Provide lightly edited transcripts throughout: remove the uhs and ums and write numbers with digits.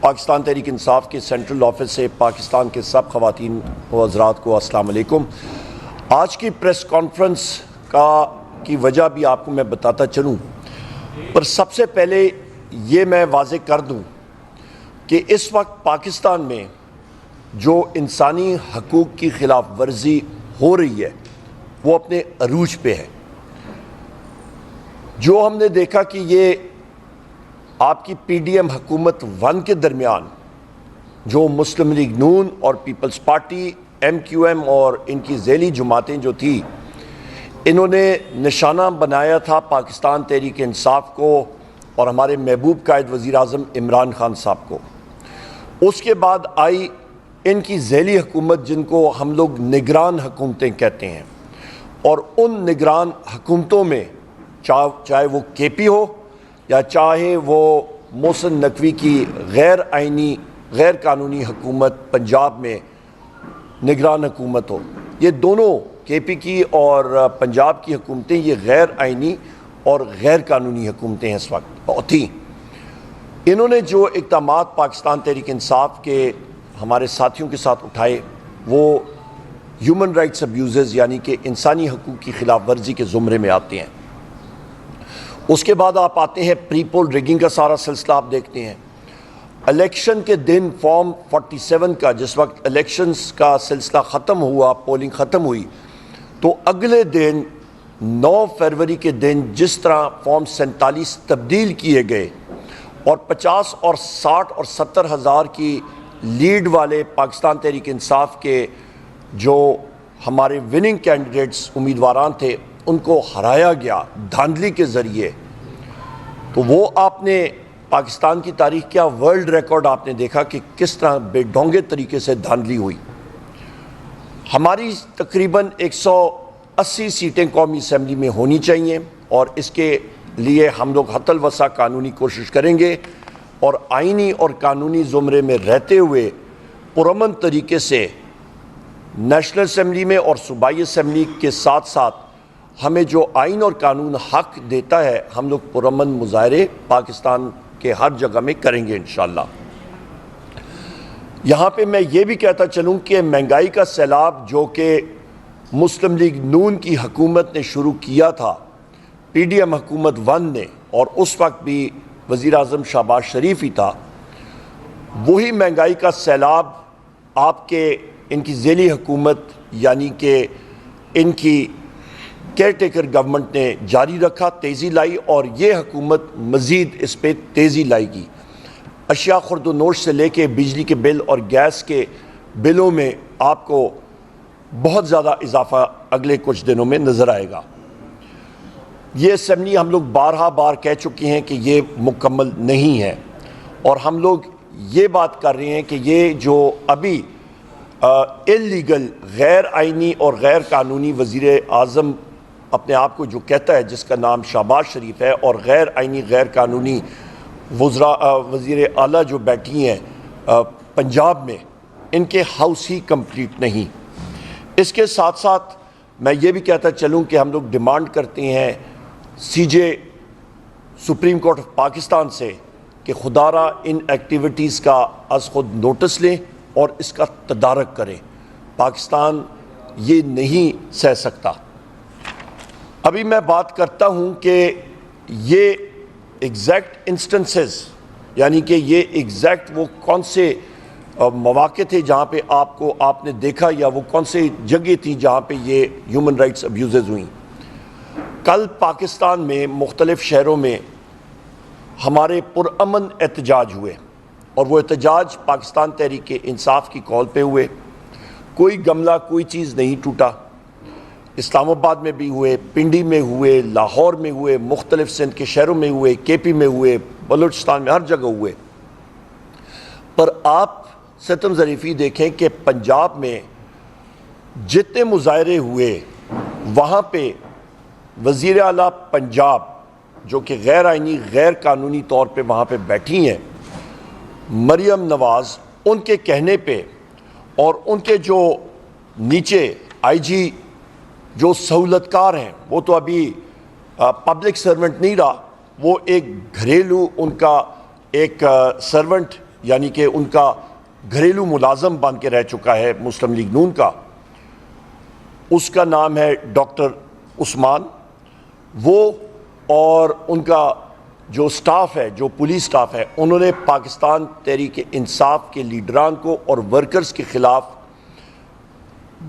پاکستان تحریک انصاف کے central office سے پاکستان کے سب خواتین و حضرات کو السلام علیکم۔ آج کی پریس کانفرنس کی وجہ بھی آپ کو میں بتاتا چلوں، پر سب سے پہلے یہ میں واضح کر دوں کہ اس وقت پاکستان میں جو انسانی حقوق کی خلاف ورزی ہو رہی ہے وہ اپنے عروج پہ ہے۔ جو ہم نے دیکھا کہ یہ آپ کی پی ڈی ایم حکومت 1 کے درمیان جو مسلم لیگ نون اور پیپلز پارٹی ایم کیو ایم اور ان کی ذیلی جماعتیں جو تھی، انہوں نے نشانہ بنایا تھا پاکستان تحریک انصاف کو اور ہمارے محبوب قائد وزیر اعظم عمران خان صاحب کو۔ اس کے بعد آئی ان کی ذیلی حکومت جن کو ہم لوگ نگران حکومتیں کہتے ہیں، اور ان نگران حکومتوں میں چاہے وہ کے پی ہو یا چاہے وہ محسن نقوی کی غیر آئینی غیر قانونی حکومت پنجاب میں نگران حکومت ہو، یہ دونوں کے پی کی اور پنجاب کی حکومتیں یہ غیر آئینی اور غیر قانونی حکومتیں ہیں اس وقت تھیں۔ انہوں نے جو اقدامات پاکستان تحریک انصاف کے ہمارے ساتھیوں کے ساتھ اٹھائے وہ ہیومن رائٹس ابیوزز یعنی کہ انسانی حقوق کی خلاف ورزی کے زمرے میں آتے ہیں۔ اس کے بعد آپ آتے ہیں پری پول ریگنگ کا سارا سلسلہ آپ دیکھتے ہیں۔ الیکشن کے دن فارم 47 کا جس وقت الیکشنز کا سلسلہ ختم ہوا، پولنگ ختم ہوئی، تو اگلے دن 9 فروری کے دن جس طرح فارم 47 تبدیل کیے گئے اور 50 اور 60 اور 70 ہزار کی لیڈ والے پاکستان تحریک انصاف کے جو ہمارے وننگ کینڈیڈیٹس امیدواران تھے ان کو ہرایا گیا دھاندلی کے ذریعے، تو وہ آپ نے پاکستان کی تاریخ کیا ورلڈ ریکارڈ آپ نے دیکھا کہ کس طرح بے ڈھونگے طریقے سے دھاندلی ہوئی۔ ہماری تقریباً 180 سیٹیں قومی اسمبلی میں ہونی چاہیے اور اس کے لیے ہم لوگ حتی الوسع قانونی کوشش کریں گے اور آئینی اور قانونی زمرے میں رہتے ہوئے پرامن طریقے سے نیشنل اسمبلی میں اور صوبائی اسمبلی کے ساتھ ساتھ ہمیں جو آئین اور قانون حق دیتا ہے ہم لوگ پرامن مظاہرے پاکستان کے ہر جگہ میں کریں گے انشاءاللہ۔ یہاں پہ میں یہ بھی کہتا چلوں کہ مہنگائی کا سیلاب جو کہ مسلم لیگ نون کی حکومت نے شروع کیا تھا، پی ڈی ایم حکومت 1 نے، اور اس وقت بھی وزیر اعظم شہباز شریف ہی تھا، وہی مہنگائی کا سیلاب آپ کے ان کی ذیلی حکومت یعنی کہ ان کی کیئر ٹیکر گورنمنٹ نے جاری رکھا، تیزی لائی، اور یہ حکومت مزید اس پہ تیزی لائے گی۔ اشیاء خرد و نوش سے لے کے بجلی کے بل اور گیس کے بلوں میں آپ کو بہت زیادہ اضافہ اگلے کچھ دنوں میں نظر آئے گا۔ یہ اسمبلی ہم لوگ بار کہہ چکے ہیں کہ یہ مکمل نہیں ہے، اور ہم لوگ یہ بات کر رہے ہیں کہ یہ جو ابھی اللیگل غیر آئینی اور غیر قانونی وزیر اعظم اپنے آپ کو جو کہتا ہے جس کا نام شہباز شریف ہے، اور غیر آئینی غیر قانونی وزیر اعلیٰ جو بیٹھی ہیں پنجاب میں، ان کے ہاؤس ہی کمپلیٹ نہیں۔ اس کے ساتھ ساتھ میں یہ بھی کہتا چلوں کہ ہم لوگ ڈیمانڈ کرتے ہیں سی جے سپریم کورٹ آف پاکستان سے کہ خدا را ان ایکٹیویٹیز کا از خود نوٹس لیں اور اس کا تدارک کریں۔ پاکستان یہ نہیں سہ سکتا۔ ابھی میں بات کرتا ہوں کہ یہ ایگزیکٹ انسٹنسز یعنی کہ یہ ایگزیکٹ وہ کون سے مواقع تھے جہاں پہ آپ نے دیکھا، یا وہ کون سے جگہ تھی جہاں پہ یہ ہیومن رائٹس ابیوزز ہوئیں۔ کل پاکستان میں مختلف شہروں میں ہمارے پرامن احتجاج ہوئے، اور وہ احتجاج پاکستان تحریک انصاف کی کال پہ ہوئے۔ کوئی گملہ کوئی چیز نہیں ٹوٹا۔ اسلام آباد میں بھی ہوئے، پنڈی میں ہوئے، لاہور میں ہوئے، مختلف سندھ کے شہروں میں ہوئے، کے پی میں ہوئے، بلوچستان میں، ہر جگہ ہوئے۔ پر آپ ستم ظریفی دیکھیں کہ پنجاب میں جتنے مظاہرے ہوئے وہاں پہ وزیر اعلیٰ پنجاب جو کہ غیر آئینی غیر قانونی طور پہ وہاں پہ بیٹھی ہیں، مریم نواز، ان کے کہنے پہ اور ان کے جو نیچے آئی جی جو سہولت کار ہیں، وہ تو ابھی پبلک سرونٹ نہیں رہا، وہ ایک گھریلو ان کا ایک سرونٹ یعنی کہ ان کا گھریلو ملازم بن کے رہ چکا ہے مسلم لیگ نون کا، اس کا نام ہے ڈاکٹر عثمان، وہ اور ان کا جو سٹاف ہے، جو پولیس سٹاف ہے، انہوں نے پاکستان تحریک انصاف کے لیڈران کو اور ورکرز کے خلاف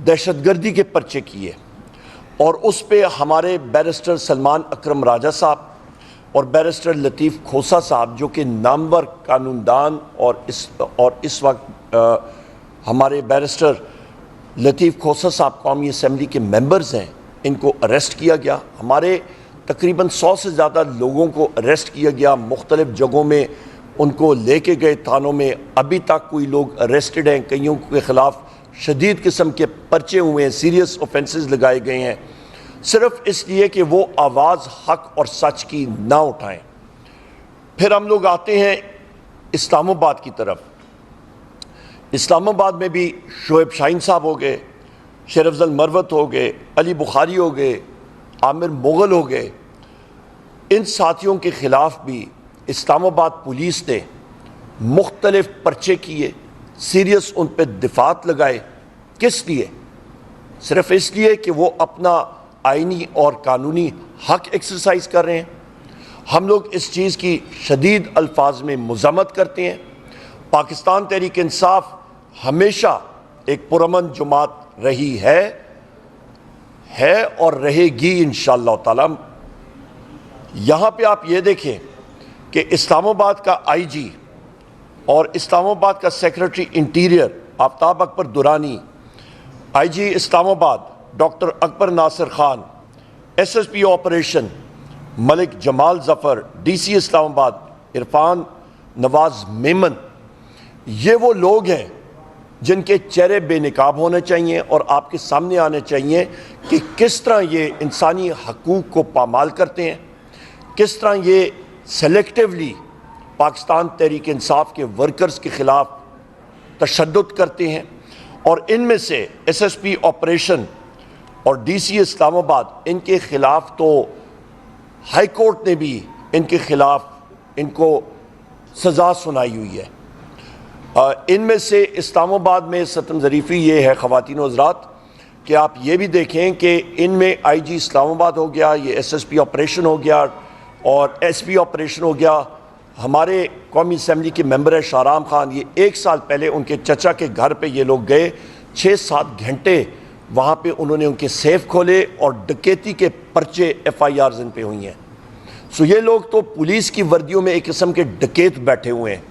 دہشت گردی کے پرچے کیے، اور اس پہ ہمارے بیرسٹر سلمان اکرم راجہ صاحب اور بیرسٹر لطیف کھوسا صاحب، جو کہ نامور قانون دان اور اس وقت ہمارے بیرسٹر لطیف کھوسا صاحب قومی اسمبلی کے ممبرز ہیں، ان کو اریسٹ کیا گیا۔ ہمارے تقریباً 100 سے زیادہ لوگوں کو اریسٹ کیا گیا، مختلف جگہوں میں ان کو لے کے گئے تھانوں میں، ابھی تک کوئی لوگ اریسٹڈ ہیں، کئیوں کے خلاف شدید قسم کے پرچے ہوئے ہیں، سیریس اوفینسز لگائے گئے ہیں، صرف اس لیے کہ وہ آواز حق اور سچ کی نہ اٹھائیں۔ پھر ہم لوگ آتے ہیں اسلام آباد کی طرف۔ اسلام آباد میں بھی شعیب شاہین صاحب ہو گئے، شیر افضل مروت ہو گئے، علی بخاری ہو گئے، عامر مغل ہو گئے، ان ساتھیوں کے خلاف بھی اسلام آباد پولیس نے مختلف پرچے کیے، سیریس ان پہ دفعات لگائے۔ کس لیے؟ صرف اس لیے کہ وہ اپنا آئینی اور قانونی حق ایکسرسائز کر رہے ہیں۔ ہم لوگ اس چیز کی شدید الفاظ میں مذمت کرتے ہیں۔ پاکستان تحریک انصاف ہمیشہ ایک پرامن جماعت رہی ہے اور رہے گی انشاءاللہ تعالی۔ یہاں پہ آپ یہ دیکھیں کہ اسلام آباد کا آئی جی اور اسلام آباد کا secretary interior Aftab Akbar Durrani, I G Islamabad doctor Akbar Nasir Khan, S S P operation Malik Jamal Zafar, D C Islamabad Irfan نواز میمن، یہ وہ لوگ ہیں جن کے چہرے بے نقاب ہونے چاہیے اور آپ کے سامنے آنے چاہیے کہ کس طرح یہ انسانی حقوق کو پامال کرتے ہیں، کس طرح یہ سلیکٹیولی پاکستان تحریک انصاف کے ورکرز کے خلاف تشدد کرتے ہیں۔ اور ان میں سے ایس ایس پی آپریشن اور ڈی سی اسلام آباد، ان کے خلاف تو ہائی کورٹ نے بھی ان کے خلاف ان کو سزا سنائی ہوئی ہے۔ ان میں سے اسلام آباد میں ستم ظریفی یہ ہے خواتین و حضرات کہ آپ یہ بھی دیکھیں کہ ان میں آئی جی اسلام آباد ہو گیا، یہ ایس ایس پی آپریشن ہو گیا اور ایس پی آپریشن ہو گیا، ہمارے قومی اسمبلی کے ممبر ہے شاہرام خان، یہ 1 سال پہلے ان کے چچا کے گھر پہ یہ لوگ گئے، 6-7 گھنٹے وہاں پہ انہوں نے ان کے سیف کھولے اور ڈکیتی کے پرچے ایف آئی آرز ان پہ ہوئی ہیں۔ سو یہ لوگ تو پولیس کی وردیوں میں ایک قسم کے ڈکیت بیٹھے ہوئے ہیں،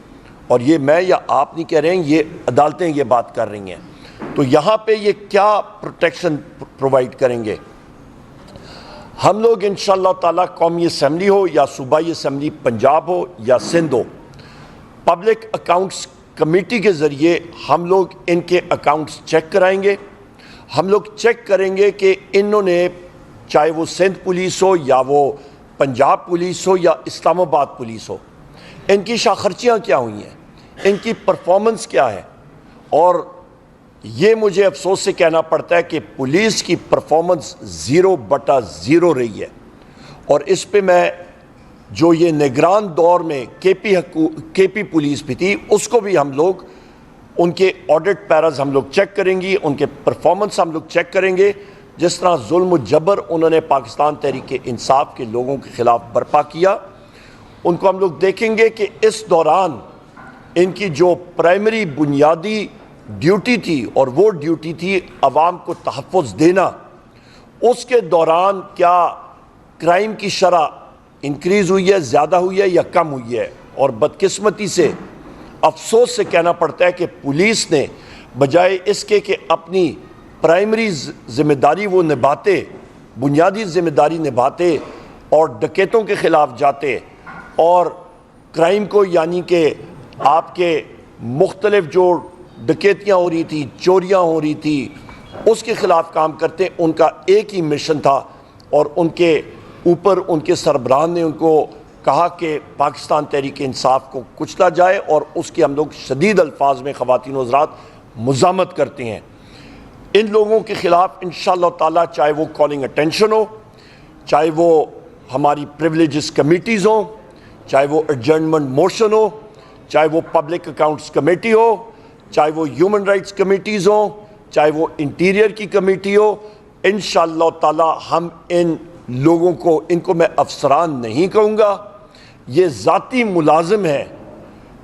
اور یہ میں یا آپ نہیں کہہ رہے ہیں، یہ عدالتیں یہ بات کر رہی ہیں۔ تو یہاں پہ یہ کیا پروٹیکشن پرووائڈ کریں گے؟ ہم لوگ انشاءاللہ تعالیٰ قومی اسمبلی ہو یا صوبائی اسمبلی پنجاب ہو یا سندھ ہو، پبلک اکاؤنٹس کمیٹی کے ذریعے ہم لوگ ان کے اکاؤنٹس چیک کرائیں گے۔ ہم لوگ چیک کریں گے کہ انہوں نے، چاہے وہ سندھ پولیس ہو یا وہ پنجاب پولیس ہو یا اسلام آباد پولیس ہو، ان کی شاہ خرچیاں کیا ہوئی ہیں، ان کی پرفارمنس کیا ہے۔ اور یہ مجھے افسوس سے کہنا پڑتا ہے کہ پولیس کی پرفارمنس 0/0 رہی ہے، اور اس پہ میں جو یہ نگران دور میں کے پی پولیس بھی تھی، اس کو بھی ہم لوگ ان کے آڈٹ پیراز ہم لوگ چیک کریں گے، ان کے پرفارمنس ہم لوگ چیک کریں گے۔ جس طرح ظلم و جبر انہوں نے پاکستان تحریک انصاف کے لوگوں کے خلاف برپا کیا، ان کو ہم لوگ دیکھیں گے کہ اس دوران ان کی جو پرائمری بنیادی ڈیوٹی تھی، اور وہ ڈیوٹی تھی عوام کو تحفظ دینا، اس کے دوران کیا کرائم کی شرح انکریز ہوئی ہے، زیادہ ہوئی ہے یا کم ہوئی ہے۔ اور بدقسمتی سے افسوس سے کہنا پڑتا ہے کہ پولیس نے بجائے اس کے کہ اپنی پرائمری ذمہ داری وہ نبھاتے، بنیادی ذمہ داری نبھاتے اور ڈکیتوں کے خلاف جاتے اور کرائم کو، یعنی کہ آپ کے مختلف جو ڈکیتیاں ہو رہی تھی، چوریاں ہو رہی تھی، اس کے خلاف کام کرتے، ان کا ایک ہی مشن تھا، اور ان کے اوپر ان کے سربراہ نے ان کو کہا کہ پاکستان تحریک انصاف کو کچلا جائے، اور اس کی ہم لوگ شدید الفاظ میں خواتین و حضرات مذمت کرتے ہیں۔ ان لوگوں کے خلاف انشاءاللہ تعالیٰ، چاہے وہ کالنگ اٹینشن ہو، چاہے وہ ہماری پریولیجز کمیٹیز ہوں، چاہے وہ ایڈجرنمنٹ موشن ہو، چاہے وہ پبلک اکاؤنٹس کمیٹی ہو، چاہے وہ ہیومن رائٹس کمیٹیز ہوں، چاہے وہ انٹیریئر کی کمیٹی ہو، انشاءاللہ تعالی ہم ان لوگوں کو، ان کو میں افسران نہیں کہوں گا، یہ ذاتی ملازم ہیں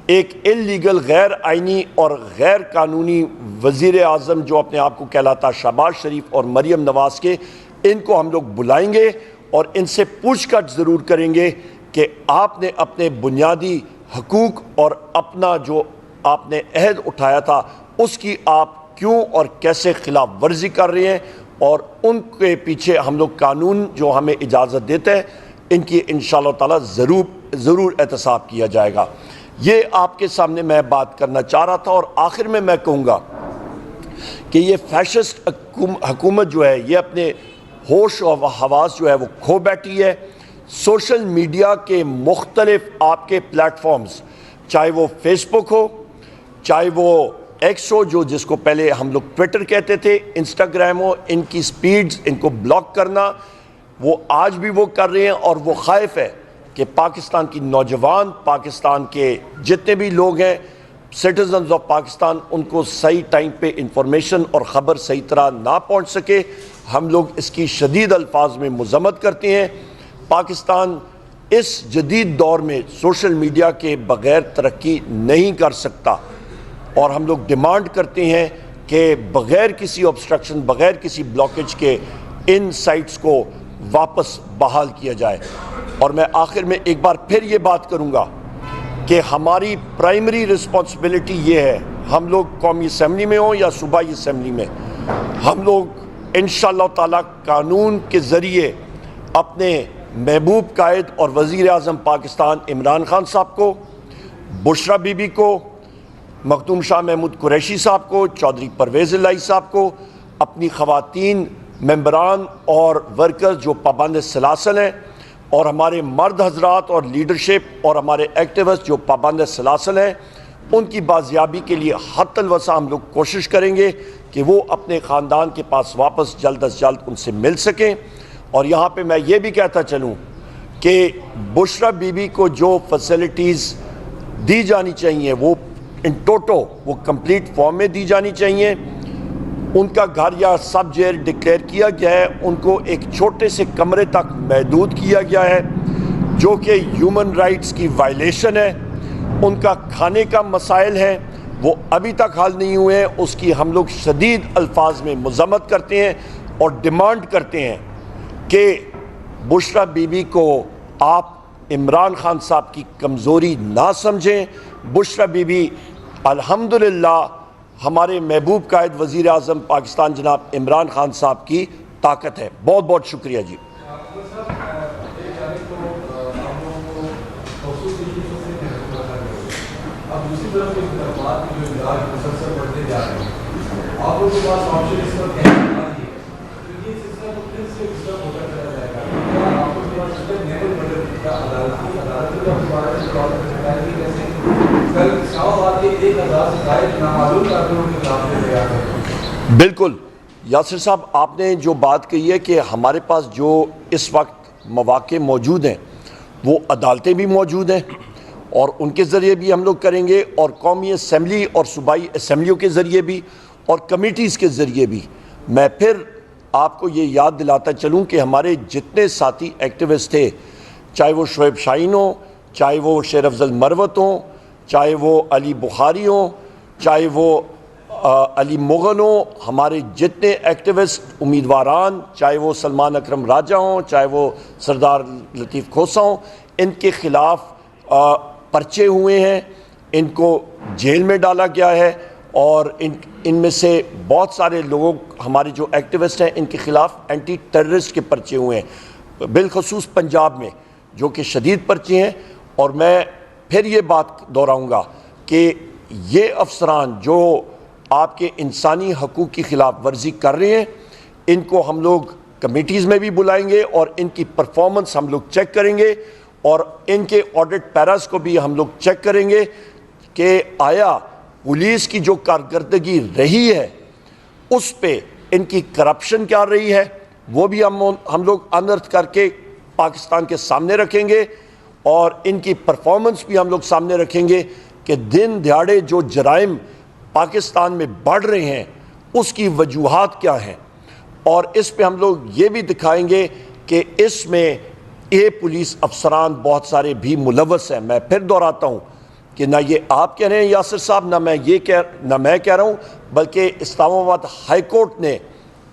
ایک انلیگل، غیر آئینی اور غیر قانونی وزیر اعظم جو اپنے آپ کو کہلاتا شہباز شریف اور مریم نواز کے، ان کو ہم لوگ بلائیں گے اور ان سے پوچھ گچھ ضرور کریں گے کہ آپ نے اپنے بنیادی حقوق اور اپنا جو آپ نے عہد اٹھایا تھا اس کی آپ کیوں اور کیسے خلاف ورزی کر رہے ہیں، اور ان کے پیچھے ہم لوگ قانون جو ہمیں اجازت دیتا ہے ان کی انشاءاللہ تعالی ضرور احتساب کیا جائے گا۔ یہ آپ کے سامنے میں بات کرنا چاہ رہا تھا، اور آخر میں کہوں گا کہ یہ فیشسٹ حکومت جو ہے یہ اپنے ہوش و حواس جو ہے وہ کھو بیٹھی ہے۔ سوشل میڈیا کے مختلف آپ کے پلیٹ فارمز، چاہے وہ فیس بک ہو، چاہے وہ ایکس ہو جو جس کو پہلے ہم لوگ ٹویٹر کہتے تھے، انسٹاگرام ہو، ان کی سپیڈز، ان کو بلاک کرنا وہ آج بھی وہ کر رہے ہیں، اور وہ خائف ہے کہ پاکستان کی نوجوان، پاکستان کے جتنے بھی لوگ ہیں سٹیزنز آف پاکستان، ان کو صحیح ٹائم پہ انفارمیشن اور خبر صحیح طرح نہ پہنچ سکے۔ ہم لوگ اس کی شدید الفاظ میں مذمت کرتے ہیں۔ پاکستان اس جدید دور میں سوشل میڈیا کے بغیر ترقی نہیں کر سکتا، اور ہم لوگ ڈیمانڈ کرتے ہیں کہ بغیر کسی obstruction، بغیر کسی بلاکیج کے ان سائٹس کو واپس بحال کیا جائے۔ اور میں آخر میں ایک بار پھر یہ بات کروں گا کہ ہماری پرائمری رسپانسبلٹی یہ ہے، ہم لوگ قومی اسمبلی میں ہوں یا صوبائی اسمبلی میں، ہم لوگ انشاءاللہ تعالی قانون کے ذریعے اپنے محبوب قائد اور وزیر اعظم پاکستان عمران خان صاحب کو، بشرا بی بی کو، مخدوم شاہ محمود قریشی صاحب کو، چودھری پرویز الہی صاحب کو، اپنی خواتین ممبران اور ورکرز جو پابند سلاسل ہیں، اور ہمارے مرد حضرات اور لیڈرشپ اور ہمارے ایکٹیوسٹ جو پابند سلاسل ہیں، ان کی بازیابی کے لیے حتی الوسع ہم لوگ کوشش کریں گے کہ وہ اپنے خاندان کے پاس واپس جلد از جلد ان سے مل سکیں۔ اور یہاں پہ میں یہ بھی کہتا چلوں کہ بشرا بی بی کو جو فیسلٹیز دی جانی چاہیے وہ ان ٹوٹو وہ کمپلیٹ فارم میں دی جانی چاہیے۔ ان کا گھر یا سب جیل ڈکلیئر کیا گیا ہے، ان کو ایک چھوٹے سے کمرے تک محدود کیا گیا ہے جو کہ ہیومن رائٹس کی وائلیشن ہے۔ ان کا کھانے کا مسائل ہے وہ ابھی تک حل نہیں ہوئے ہیں، اس کی ہم لوگ شدید الفاظ میں مذمت کرتے ہیں اور ڈیمانڈ کرتے ہیں کہ بشرا بی بی کو آپ عمران خان صاحب کی کمزوری نہ سمجھیں۔ بشرا بی بی الحمدللہ ہمارے محبوب قائد وزیر اعظم پاکستان جناب عمران خان صاحب کی طاقت ہے۔ بہت بہت شکریہ جی۔ بالکل یاسر صاحب، آپ نے جو بات کہی ہے کہ ہمارے پاس جو اس وقت مواقع موجود ہیں وہ عدالتیں بھی موجود ہیں، اور ان کے ذریعے بھی ہم لوگ کریں گے، اور قومی اسمبلی اور صوبائی اسمبلیوں کے ذریعے بھی اور کمیٹیز کے ذریعے بھی۔ میں پھر آپ کو یہ یاد دلاتا چلوں کہ ہمارے جتنے ساتھی ایکٹیوسٹ تھے، چاہے وہ شعیب شاہین ہوں، چاہے وہ شیر افضل مروت ہوں، چاہے وہ علی بخاری ہوں، چاہے وہ علی مغل ہوں، ہمارے جتنے ایکٹیوسٹ امیدواران، چاہے وہ سلمان اکرم راجہ ہوں، چاہے وہ سردار لطیف کھوسہ ہوں، ان کے خلاف پرچے ہوئے ہیں، ان کو جیل میں ڈالا گیا ہے، اور ان میں سے بہت سارے لوگوں، ہمارے جو ایکٹیوسٹ ہیں، ان کے خلاف اینٹی ٹیررسٹ کے پرچے ہوئے ہیں، بالخصوص پنجاب میں جو کہ شدید پرچے ہیں۔ اور میں پھر یہ بات دہراؤں گا کہ یہ افسران جو آپ کے انسانی حقوق کی خلاف ورزی کر رہے ہیں، ان کو ہم لوگ کمیٹیز میں بھی بلائیں گے اور ان کی پرفارمنس ہم لوگ چیک کریں گے، اور ان کے آڈٹ پیراز کو بھی ہم لوگ چیک کریں گے کہ آیا پولیس کی جو کارکردگی رہی ہے اس پہ ان کی کرپشن کیا رہی ہے، وہ بھی ہم لوگ انرتھ کر کے پاکستان کے سامنے رکھیں گے، اور ان کی پرفارمنس بھی ہم لوگ سامنے رکھیں گے کہ دن دیہڑے جو جرائم پاکستان میں بڑھ رہے ہیں اس کی وجوہات کیا ہیں، اور اس پہ ہم لوگ یہ بھی دکھائیں گے کہ اس میں یہ پولیس افسران بہت سارے بھی ملوث ہیں۔ میں پھر دہراتا ہوں کہ نہ یہ آپ کہہ رہے ہیں یاسر صاحب، نہ میں کہہ رہا ہوں، بلکہ اسلام آباد ہائی کورٹ نے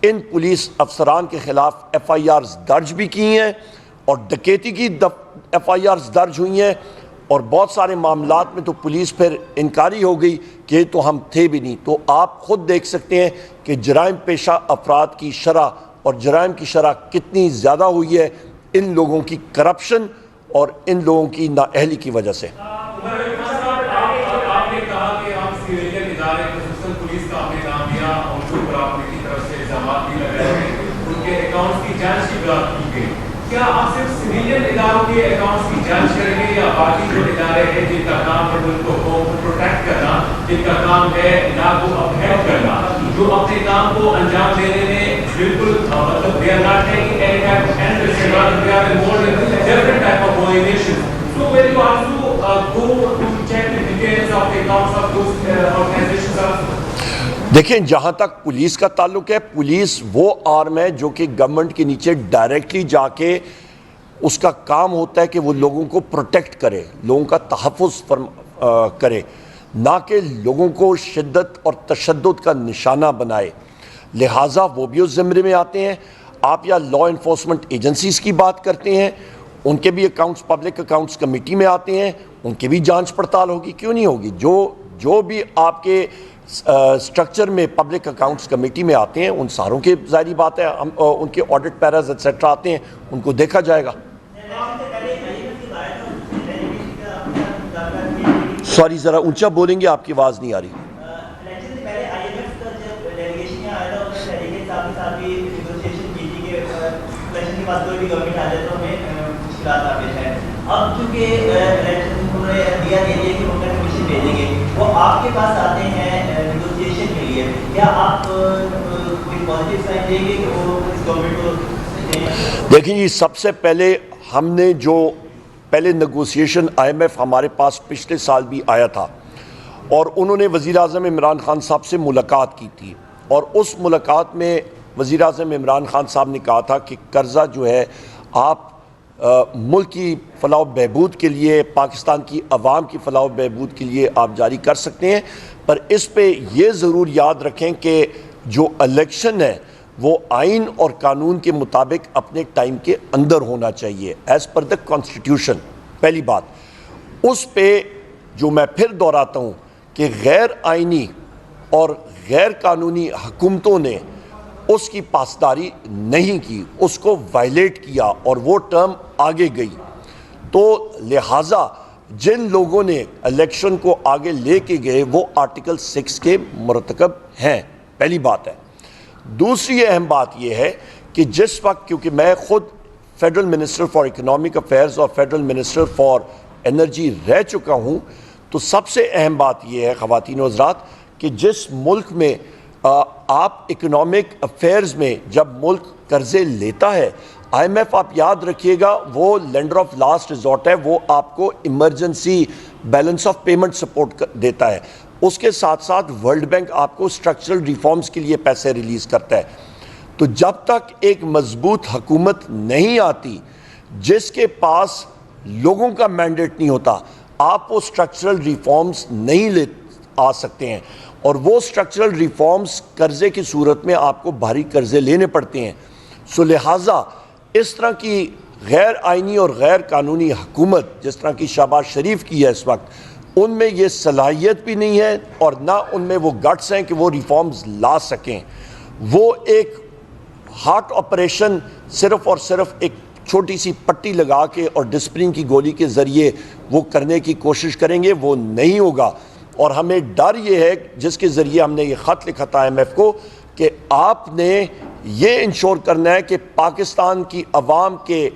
ان پولیس افسران کے خلاف ایف آئی آرز درج بھی کی ہیں اور ڈکیتی کی ایف آئی آرز درج ہوئی ہیں، اور بہت سارے معاملات میں تو پولیس پھر انکاری ہو گئی کہ یہ تو ہم تھے بھی نہیں۔ تو آپ خود دیکھ سکتے ہیں کہ جرائم پیشہ افراد کی شرح اور جرائم کی شرح کتنی زیادہ ہوئی ہے ان لوگوں کی کرپشن اور ان لوگوں کی نااہلی کی وجہ سے۔ آپ نے کہا کہ ہم سویلین ادارے خصوصاً پولیس کا آپ نے نام لیا، ان کے اوپر آپ کی طرف سے الزامات بھی لگائے گئے، ان کے اکاؤنٹس کی جانچ کی بات کی گئی۔ کیا آپ صرف سویلین اداروں کے اکاؤنٹس کی جانچ کریں گے یا باقی جو ادارے ہیں جن کا کام ہے ملک کو پروٹیکٹ کرنا، جن کا کام ہے لا کو اپہیلڈ کرنا، جو اپنے کام کو انجام دینے میں بالکل مطلب they are not taking any type of interest and rather they are involved in different type of violations. So will you also go to check the details of the accounts of those organizations also? دیکھیں، جہاں تک police کا تعلق ہے، police وہ آرم ہے جو کہ گورنمنٹ کے نیچے ڈائریکٹلی جا کے اس کا کام ہوتا ہے کہ وہ لوگوں کو پروٹیکٹ کرے، لوگوں کا تحفظ کرے، نہ کہ لوگوں کو شدت اور تشدد کا نشانہ بنائے۔ لہٰذا وہ بھی اس زمرے میں آتے ہیں۔ آپ یا لا انفورسمنٹ ایجنسیز کی بات کرتے ہیں، ان کے بھی اکاؤنٹس پبلک اکاؤنٹس کمیٹی میں آتے ہیں، ان کی بھی جانچ پڑتال ہوگی، کیوں نہیں ہوگی؟ جو بھی آپ کے سٹرکچر میں پبلک اکاؤنٹس کمیٹی میں آتے ہیں ان ساروں کے ظاہری بات ہے ان کے آڈٹ پیراز ایٹسیٹرا آتے ہیں، ان کو دیکھا جائے گا۔ سوری ذرا اونچا بولیں گے، آپ کی آواز نہیں آ رہی۔ اب چونکہ دیا دے کہ ان کا کمیشن بھیجیں گے، وہ آپ کے پاس آتے ہیں نیگوشیشن کے لیے، کیا آپ کوئی پازیٹیو سائن دیں گے کہ وہ اس گورنمنٹ کو؟ دیکھیں جی، سب سے پہلے ہم نے جو پہلے نیگوسیشن آئی ایم ایف ہمارے پاس پچھلے سال بھی آیا تھا اور انہوں نے وزیر اعظم عمران خان صاحب سے ملاقات کی تھی، اور اس ملاقات میں وزیر اعظم عمران خان صاحب نے کہا تھا کہ قرضہ جو ہے آپ ملک کی فلاح و بہبود کے لیے، پاکستان کی عوام کی فلاح و بہبود کے لیے آپ جاری کر سکتے ہیں، پر اس پہ یہ ضرور یاد رکھیں کہ جو الیکشن ہے وہ آئین اور قانون کے مطابق اپنے ٹائم کے اندر ہونا چاہیے، ایز پر دا کانسٹیٹیوشن۔ پہلی بات اس پہ جو میں پھر دہراتا ہوں کہ غیر آئینی اور غیر قانونی حکومتوں نے اس کی پاسداری نہیں کی، اس کو وائلیٹ کیا اور وہ ٹرم آگے گئی، تو لہٰذا جن لوگوں نے الیکشن کو آگے لے کے گئے وہ آرٹیکل 6 کے مرتکب ہیں، پہلی بات ہے۔ دوسری اہم بات یہ ہے کہ جس وقت، کیونکہ میں خود federal minister for economic affairs اور فیڈرل منسٹر فار انرجی رہ چکا ہوں، تو سب سے اہم بات یہ ہے خواتین و حضرات کہ جس ملک میں آپ اکنامک افیئرز میں جب ملک قرضے لیتا ہے، آئی ایم ایف آپ یاد رکھیے گا وہ لینڈر آف لاسٹ ریزورٹ ہے، وہ آپ کو emergency balance of payment support دیتا ہے، اس کے ساتھ ساتھ ورلڈ بینک آپ کو اسٹرکچرل ریفارمز کے لیے پیسے ریلیز کرتا ہے۔ تو جب تک ایک مضبوط حکومت نہیں آتی جس کے پاس لوگوں کا مینڈیٹ نہیں ہوتا، آپ وہ اسٹرکچرل ریفارمز نہیں لے آ سکتے ہیں، اور وہ اسٹرکچرل ریفارمز قرضے کی صورت میں آپ کو بھاری قرضے لینے پڑتے ہیں۔ سو لہٰذا اس طرح کی غیر آئینی اور غیر قانونی حکومت جس طرح کی شہباز شریف کی ہے اس وقت، ان میں یہ صلاحیت بھی نہیں ہے اور نہ ان میں وہ گٹس ہیں کہ وہ ریفارمز لا سکیں۔ وہ ایک ہارٹ آپریشن صرف اور صرف ایک چھوٹی سی پٹی لگا کے اور ڈسپلن کی گولی کے ذریعے وہ کرنے کی کوشش کریں گے، وہ نہیں ہوگا۔ اور ہمیں ڈر یہ ہے جس کے ذریعے ہم نے یہ خط لکھا تھا آئی ایم ایف کو کہ آپ نے یہ انشور کرنا ہے کہ پاکستان کی عوام کے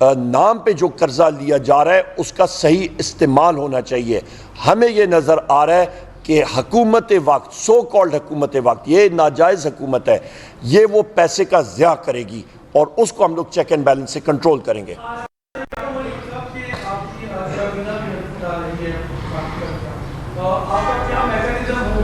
نام پہ جو قرضہ لیا جا رہا ہے اس کا صحیح استعمال ہونا چاہیے۔ ہمیں یہ نظر آ رہا ہے کہ حکومت وقت، سو کالڈ حکومت وقت، یہ ناجائز حکومت ہے، یہ وہ پیسے کا ضیاع کرے گی اور اس کو ہم لوگ چیک اینڈ بیلنس سے کنٹرول کریں گے۔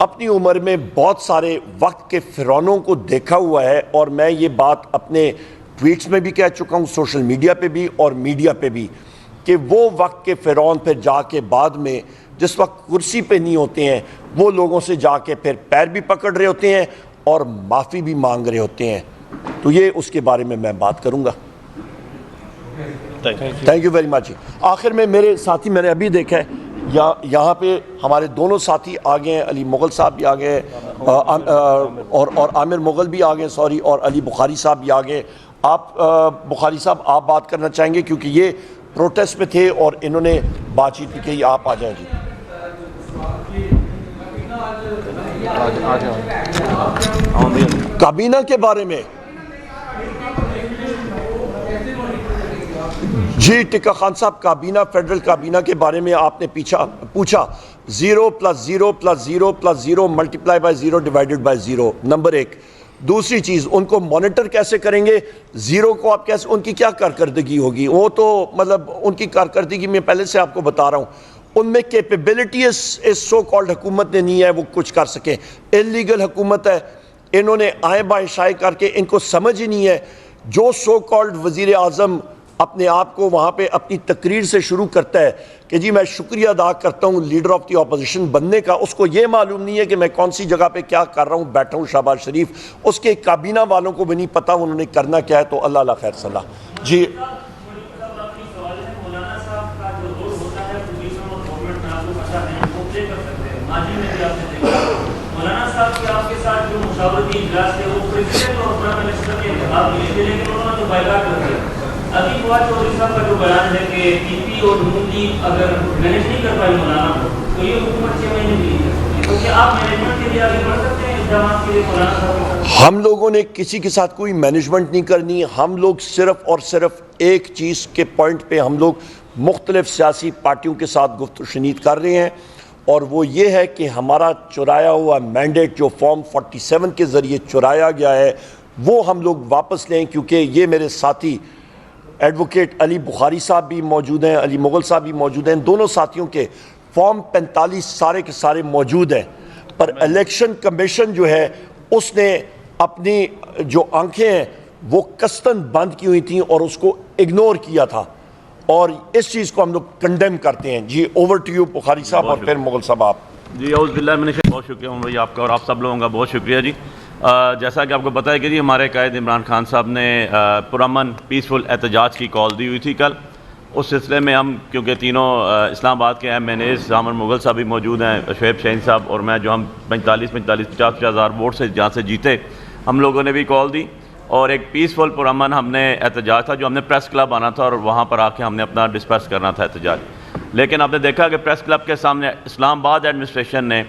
اپنی عمر میں بہت سارے وقت کے فرعونوں کو دیکھا ہوا ہے، اور میں یہ بات اپنے ٹویٹس میں بھی کہہ چکا ہوں، سوشل میڈیا پہ بھی اور میڈیا پہ بھی، کہ وہ وقت کے فرعون پھر جا کے بعد میں جس وقت کرسی پہ نہیں ہوتے ہیں، وہ لوگوں سے جا کے پھر پیر بھی پکڑ رہے ہوتے ہیں اور معافی بھی مانگ رہے ہوتے ہیں. تو یہ اس کے بارے میں بات کروں گا. Thank you very much. آخر میں میرے ساتھی میں نے ابھی دیکھا ہے یہاں پہ ہمارے دونوں ساتھی آ گئے ہیں، علی مغل صاحب بھی آ گئے اور عامر مغل بھی آ گئے سوری، اور علی بخاری صاحب بھی آ گئے. آپ بخاری صاحب آپ بات کرنا چاہیں گے کیونکہ یہ پروٹیسٹ میں تھے اور انہوں نے بات چیت بھی کی. آپ آ جائیں جی. کابینہ کے بارے میں جی ٹکا خان صاحب، کابینہ فیڈرل کابینہ کے بارے میں آپ نے پوچھا 0 + 0 + 0 + 0 multiply by 0 divided by 0. Number 1. دوسری چیز، ان کو مانیٹر کیسے کریں گے؟ 0 کو آپ کیسے، ان کی کیا کارکردگی ہوگی؟ وہ تو مطلب ان کی کارکردگی میں پہلے سے آپ کو بتا رہا ہوں، ان میں کیپیبلٹی اس سو کالڈ حکومت نے نہیں ہے وہ کچھ کر سکے. انلیگل حکومت ہے، انہوں نے آئیں بائیں شائع کر کے، ان کو سمجھ ہی نہیں ہے. جو سو کالڈ وزیر اعظم اپنے آپ کو وہاں پہ اپنی تقریر سے شروع کرتا ہے کہ جی میں شکریہ ادا کرتا ہوں لیڈر آف دی اپوزیشن بننے کا، اس کو یہ معلوم نہیں ہے کہ میں کون سی جگہ پہ کیا کر رہا ہوں، بیٹھا ہوں شہباز شریف. اس کے کابینہ والوں کو بھی نہیں پتہ انہوں نے کرنا کیا ہے. تو اللہ اللہ خیر صلاح. جی مولانا صاحب کے آپ کے ساتھ جو مشاورتی اجلاس ہے وہ پریزیڈنٹ اور پرائم منسٹر کے انتخاب لیے تھے، لیکن انہوں نے تو بائیکاٹ کر دیا. ابھی فواد چودھری صاحب کا جو بیان ہے کہ پی پی اور نون لیگ اگر مینیج نہیں کر پائی مولانا کو تو یہ حکومت 6 مہینے بھی نہیں کر سکتی. تو کیا آپ مینجمنٹ کے لیے آگے بڑھ سکتے ہیں اقدامات کے لیے مولانا صاحب؟ ہم لوگوں نے کسی کے ساتھ کوئی مینجمنٹ نہیں کرنی. ہم لوگ صرف اور صرف ایک چیز کے پوائنٹ پہ ہم لوگ مختلف سیاسی پارٹیوں کے ساتھ گفت و شنید کر رہے ہیں، اور وہ یہ ہے کہ ہمارا چرایا ہوا مینڈیٹ جو فارم 47 کے ذریعے چرایا گیا ہے وہ ہم لوگ واپس لیں. کیونکہ یہ میرے ساتھی ایڈوکیٹ علی بخاری صاحب بھی موجود ہیں، علی مغل صاحب بھی موجود ہیں، دونوں ساتھیوں کے فارم 45 سارے کے سارے موجود ہیں. پر الیکشن کمیشن جو ہے اس نے اپنی جو آنکھیں ہیں وہ قصداً بند کی ہوئی تھیں اور اس کو اگنور کیا تھا، اور اس چیز کو ہم لوگ کنڈیم کرتے ہیں. جی اوور ٹو یو بخاری صاحب اور پھر مغل صاحب آپ. جی اعوذ باللہ من الشیطان، بہت شکریہ ہوں بھائی آپ کا اور آپ سب لوگوں کا بہت شکریہ. جی جیسا کہ آپ کو پتہ ہے کہ جی ہمارے قائد عمران خان صاحب نے پرامن پیسفل احتجاج کی کال دی ہوئی تھی کل. اس سلسلے میں ہم کیونکہ تینوں اسلام آباد کے ایم این ایز عامر مغل صاحب بھی موجود ہیں، شعیب شاہین صاحب اور میں، جو ہم 50 ہزار ووٹ سے جہاں سے جیتے، ہم لوگوں نے بھی کال دی. اور ایک پیسفل پرامن ہم نے احتجاج تھا جو ہم نے پریس کلب آنا تھا اور وہاں پر آ کے ہم نے اپنا ڈسپرس کرنا تھا احتجاج. لیکن آپ نے دیکھا کہ پریس کلب کے سامنے اسلام آباد ایڈمنسٹریشن نے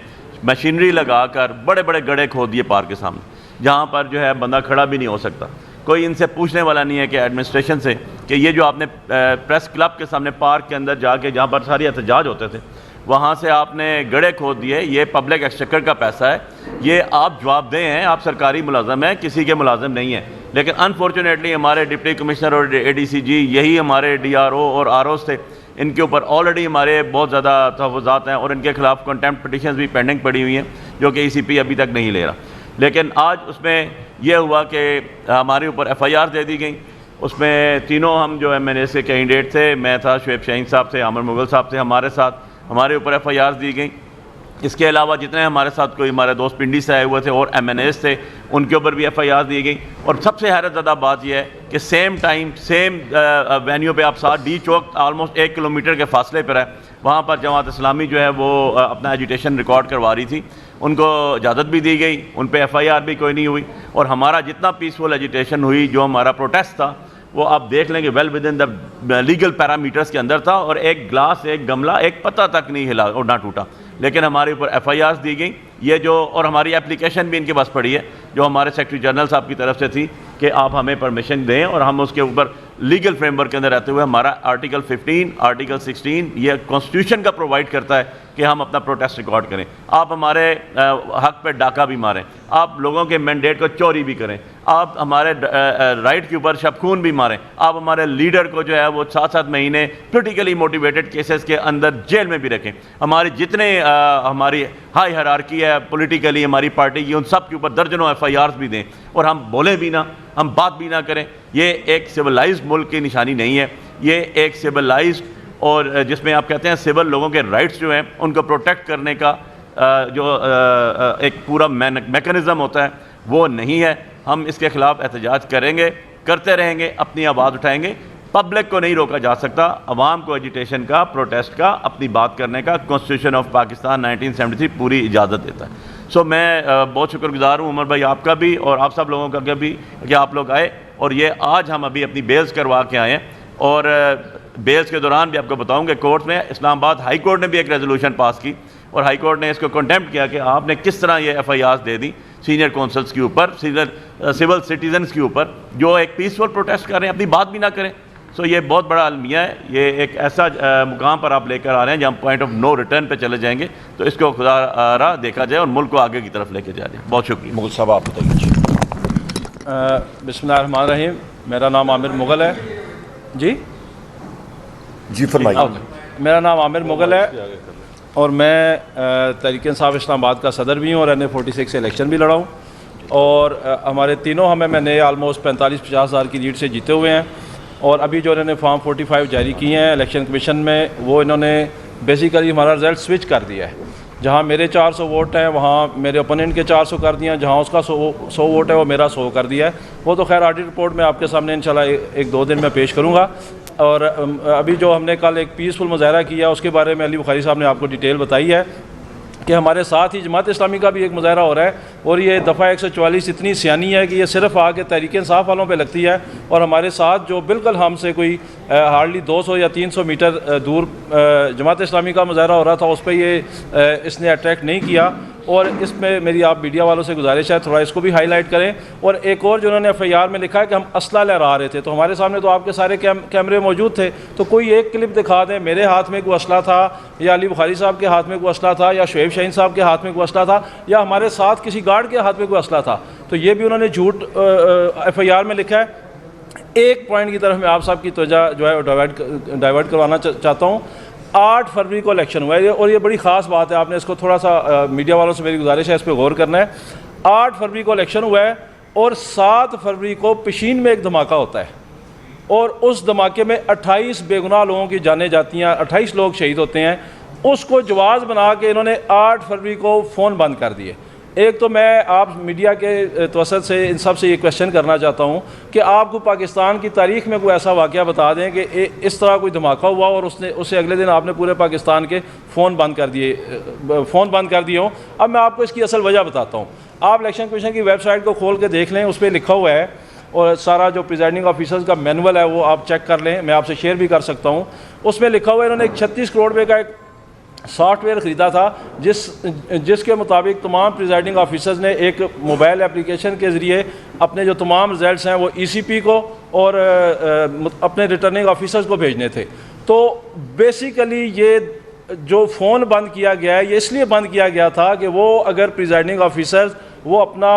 مشینری لگا کر بڑے بڑے گڑھے کھود دیے پارک کے سامنے، جہاں پر جو ہے بندہ کھڑا بھی نہیں ہو سکتا. کوئی ان سے پوچھنے والا نہیں ہے کہ ایڈمنسٹریشن سے کہ یہ جو آپ نے پریس کلب کے سامنے پارک کے اندر جا کے جہاں پر ساری احتجاج ہوتے تھے وہاں سے آپ نے گڑھے کھود دیے، یہ پبلک ایکسچیکر کا پیسہ ہے، یہ آپ جواب دہ ہیں، آپ سرکاری ملازم ہیں، کسی کے ملازم نہیں ہیں. لیکن انفارچونیٹلی ہمارے ڈپٹی کمشنر اور اے ڈی سی جی، یہی ہمارے ڈی آر او اور آر اوز تھے، ان کے اوپر آلریڈی ہمارے بہت زیادہ تحفظات ہیں اور ان کے خلاف کنٹیمپٹ پٹیشنز بھی پینڈنگ پڑی ہوئی ہیں جو کہ ای سی پی ابھی تک نہیں لے رہا. لیکن آج اس میں یہ ہوا کہ ہمارے اوپر ایف آئی آر دے دی گئی. اس میں تینوں ہم جو ایم این ایس کے کینڈیڈیٹ تھے، میں تھا، شعیب شاہین صاحب تھے، عامر مغل صاحب تھے ہمارے ساتھ، ہمارے اوپر ایف آئی آر دی گئی. اس کے علاوہ جتنے ہمارے ساتھ کوئی ہمارے دوست پنڈی سے آئے ہوئے تھے اور ایم این ایس تھے ان کے اوپر بھی ایف آئی آر دی گئی. اور سب سے حیرت زدہ بات یہ ہے کہ سیم ٹائم سیم وینیو پہ آپ ساتھ ڈی چوک آلموسٹ 1 کلومیٹر کے فاصلے پر ہے، وہاں پر جماعت اسلامی جو ہے وہ اپنا ایجیٹیشن ریکارڈ کروا رہی تھی. ان کو اجازت بھی دی گئی، ان پہ ایف آئی آر بھی کوئی نہیں ہوئی. اور ہمارا جتنا پیسفل ایجیٹیشن ہوئی، جو ہمارا پروٹیسٹ تھا، وہ آپ دیکھ لیں کہ well within the legal parameters کے اندر تھا، اور ایک گلاس، ایک گملہ، ایک پتہ تک نہیں ہلا اور نہ ٹوٹا. لیکن ہمارے اوپر ایف آئی آرز دی گئیں. یہ جو اور ہماری اپلیکیشن بھی ان کے پاس پڑی ہے جو ہمارے سیکرٹری جنرل صاحب کی طرف سے تھی کہ آپ ہمیں پرمیشن دیں، اور ہم اس کے اوپر لیگل فریم ورک کے اندر رہتے ہوئے ہمارا آرٹیکل 15 آرٹیکل 16 یہ کانسٹیٹیوشن کا پرووائڈ کرتا ہے کہ ہم اپنا پروٹیسٹ ریکارڈ کریں. آپ ہمارے حق پہ ڈاکہ بھی ماریں، آپ لوگوں کے مینڈیٹ کو چوری بھی کریں، آپ ہمارے رائٹ کے اوپر شب خون بھی ماریں, آپ ہمارے لیڈر کو جو ہے وہ 7 مہینے پولیٹیکلی موٹیویٹڈ کیسز کے اندر جیل میں بھی رکھیں. ہماری جتنے ہماری ہائی ہیرارکی ہے پولیٹیکلی ہماری پارٹی کی, ان سب کے اوپر درجنوں FIRs بھی دیں, اور ہم بولیں بھی نہ, ہم بات بھی نہ کریں. یہ ایک سویلائزڈ ملک کی نشانی نہیں ہے. یہ ایک سویلائزڈ اور جس میں آپ کہتے ہیں سول لوگوں کے رائٹس جو ہیں ان کو پروٹیکٹ کرنے کا جو ایک پورا میکنزم ہوتا ہے وہ نہیں ہے. ہم اس کے خلاف احتجاج کریں گے, کرتے رہیں گے, اپنی آواز اٹھائیں گے. پبلک کو نہیں روکا جا سکتا, عوام کو ایجیٹیشن کا, پروٹیسٹ کا, اپنی بات کرنے کا کانسٹیٹیوشن آف پاکستان 1973 پوری اجازت دیتا ہے. سو میں بہت شکر گزار ہوں عمر بھائی آپ کا بھی اور آپ سب لوگوں کا بھی کہ آپ لوگ آئے, اور یہ آج ہم ابھی اپنی بیلز کروا کے آئے ہیں. اور بیلز کے دوران بھی آپ کو بتاؤں کہ کورٹ میں اسلام آباد ہائی کورٹ نے بھی ایک ریزولوشن پاس کی, اور ہائی کورٹ نے اس کو کنٹیمپٹ کیا کہ آپ نے کس طرح یہ FIRs دے دی سینئر کونسلز کے اوپر, سینئر سول سٹیزنز کے اوپر جو ایک پیسفل پروٹیسٹ کر رہے ہیں, اپنی بات بھی نہ کریں. سو یہ بہت بڑا المیہ ہے. یہ ایک ایسا مقام پر آپ لے کر آ رہے ہیں جہاں پوائنٹ آف نو ریٹرن پہ چلے جائیں گے. تو اس کو خدا را دیکھا جائے اور ملک کو آگے کی طرف لے کے جا جائے. بہت شکریہ. مغل صاحب آپ بتائیے. بسم اللہ الرحمن الرحیم. میرا نام عامر مغل ہے. جی فرمائیے. میرا نام عامر مغل ہے اور میں تحریک انصاف اسلام آباد کا صدر بھی ہوں اور NA46 سے الیکشن بھی لڑا ہوں. اور ہمارے تینوں میں نے آلموسٹ 45-50 ہزار کی لیڈ سے جیتے ہوئے ہیں. اور ابھی جو انہوں نے فارم 45 جاری کیے ہیں الیکشن کمیشن میں, وہ انہوں نے بیسیکلی ہمارا رزلٹ سوئچ کر دیا ہے. جہاں میرے 400 ووٹ ہیں وہاں میرے اپوننٹ کے 400 کر دیا, جہاں اس کا 100 ووٹ ہے وہ میرا 100 کر دیا ہے. وہ تو خیر آڈٹ رپورٹ میں آپ کے سامنے انشاءاللہ 1-2 دن میں پیش کروں گا. اور ابھی جو ہم نے کل ایک پیسفل مظاہرہ کیا اس کے بارے میں علی بخاری صاحب نے آپ کو ڈیٹیل بتائی ہے کہ ہمارے ساتھ ہی جماعت اسلامی کا بھی ایک مظاہرہ ہو رہا ہے. اور یہ دفعہ 144 اتنی سیانی ہے کہ یہ صرف آ کے تحریک انصاف والوں پہ لگتی ہے, اور ہمارے ساتھ جو بالکل ہم سے کوئی ہارڈلی 200 یا 300 میٹر دور جماعت اسلامی کا مظاہرہ ہو رہا تھا, اس پہ اس نے اٹریکٹ نہیں کیا. اور اس میں میری آپ میڈیا والوں سے گزارش ہے تھوڑا اس کو بھی ہائی لائٹ کریں. اور ایک اور جو انہوں نے FIR میں لکھا ہے کہ ہم اسلحہ لہرا رہے تھے, تو ہمارے سامنے تو آپ کے سارے کیمرے موجود تھے, تو کوئی ایک کلپ دکھا دیں میرے ہاتھ میں کوئی اسلحہ تھا, یا علی بخاری صاحب کے ہاتھ میں کوئی اسلحہ تھا, یا شعیب شاہین صاحب کے ہاتھ میں کوئی اسلحہ تھا, یا ہمارے ساتھ کسی گارڈ کے ہاتھ میں کوئی اسلحہ تھا. تو یہ بھی انہوں نے جھوٹ FIR میں لکھا ہے. ایک پوائنٹ کی طرف میں آپ صاحب کی توجہ جو ہے ڈائیورٹ کروانا چاہتا ہوں. 8 فروری کو الیکشن ہوا ہے, اور یہ بڑی خاص بات ہے, آپ نے اس کو تھوڑا سا میڈیا والوں سے میری گزارش ہے اس پہ غور کرنا ہے. 8 فروری کو الیکشن ہوا ہے اور 7 فروری کو پشین میں ایک دھماکہ ہوتا ہے, اور اس دھماکے میں 28 بے گناہ لوگوں کی جانیں جاتی ہیں, 28 لوگ شہید ہوتے ہیں. اس کو جواز بنا کے انہوں نے 8 فروری کو فون بند کر دیے. ایک تو میں آپ میڈیا کے توسط سے ان سب سے یہ کویشچن کرنا چاہتا ہوں کہ آپ کو پاکستان کی تاریخ میں کوئی ایسا واقعہ بتا دیں کہ اس طرح کوئی دھماکہ ہوا اور اسے اگلے دن آپ نے پورے پاکستان کے فون بند کر دیے ہوں. اب میں آپ کو اس کی اصل وجہ بتاتا ہوں. آپ الیکشن کمیشن کی ویب سائٹ کو کھول کے دیکھ لیں, اس پہ لکھا ہوا ہے, اور سارا جو پریزائڈنگ آفیسرز کا مینول ہے وہ آپ چیک کر لیں, میں آپ سے شیئر بھی کر سکتا ہوں. اس میں لکھا ہوا ہے انہوں نے 36 کروڑ روپے کا ایک سافٹ ویئر خریدا تھا جس کے مطابق تمام پریزائڈنگ آفیسرز نے ایک موبائل اپلیکیشن کے ذریعے اپنے جو تمام رزلٹس ہیں وہ ECP کو اور اپنے ریٹرننگ آفیسرز کو بھیجنے تھے. تو بیسیکلی یہ جو فون بند کیا گیا ہے یہ اس لیے بند کیا گیا تھا کہ وہ اگر پریزائڈنگ آفیسرز وہ اپنا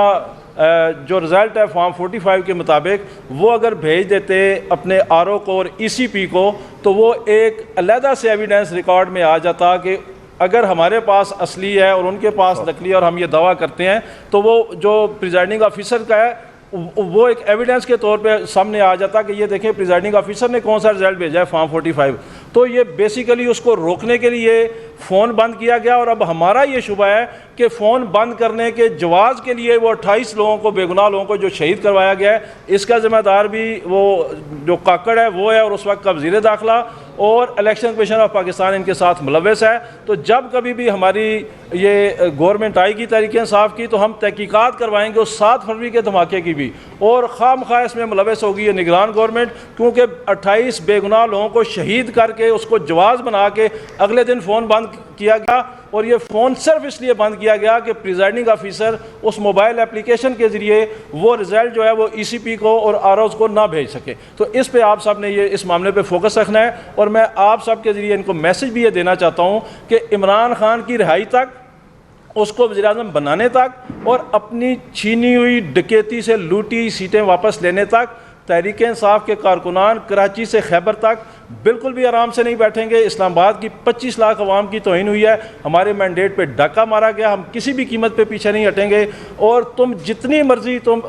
جو رزلٹ ہے فارم 45 کے مطابق وہ اگر بھیج دیتے اپنے RO کو اور ECP کو, تو وہ ایک علیحدہ سے ایویڈنس ریکارڈ میں آ جاتا کہ اگر ہمارے پاس اصلی ہے اور ان کے پاس نقلی ہے اور ہم یہ دعویٰ کرتے ہیں, تو وہ جو پریزائڈنگ آفیسر کا ہے وہ ایک ایویڈنس کے طور پہ سامنے آ جاتا کہ یہ دیکھیں پریزائڈنگ آفیسر نے کون سا رزلٹ بھیجا ہے فارم 45. تو یہ بیسیکلی اس کو روکنے کے لیے فون بند کیا گیا, اور اب ہمارا یہ شبہ ہے کہ فون بند کرنے کے جواز کے لیے وہ 28 لوگوں کو بے گناہ لوگوں کو جو شہید کروایا گیا ہے اس کا ذمہ دار بھی وہ جو کاکڑ ہے وہ ہے, اور اس وقت کا وزیر داخلہ اور الیکشن کمیشن آف پاکستان ان کے ساتھ ملوث ہے. تو جب کبھی بھی ہماری یہ گورنمنٹ آئے گی تحریک انصاف کی تو ہم تحقیقات کروائیں گے اس 7 فروری کے دھماکے کی بھی, اور خواہ مخواہ اس میں ملوث ہوگی یہ نگران گورنمنٹ, کیونکہ 28 بے گناہ لوگوں کو شہید کر کے اس کو جواز بنا کے اگلے دن فون بند کیا گیا. اور یہ فون صرف اس لیے بند کیا گیا کہ پریزائڈنگ آفیسر اس موبائل اپلیکیشن کے ذریعے وہ رزلٹ جو ہے وہ ECP کو اور ROs کو نہ بھیج سکے. تو اس پہ آپ سب نے یہ اس معاملے پہ فوکس رکھنا ہے, اور میں آپ سب کے ذریعے ان کو میسج بھی یہ دینا چاہتا ہوں کہ عمران خان کی رہائی تک اس کو وزیر اعظم بنانے تک اور اپنی چھینی ہوئی ڈکیتی سے لوٹی سیٹیں واپس لینے تک تحریک انصاف کے کارکنان کراچی سے خیبر تک بالکل بھی آرام سے نہیں بیٹھیں گے. اسلام آباد کی 25 لاکھ عوام کی توہین ہوئی ہے, ہمارے مینڈیٹ پہ ڈاکہ مارا گیا, ہم کسی بھی قیمت پہ پیچھے نہیں ہٹیں گے. اور تم جتنی مرضی تم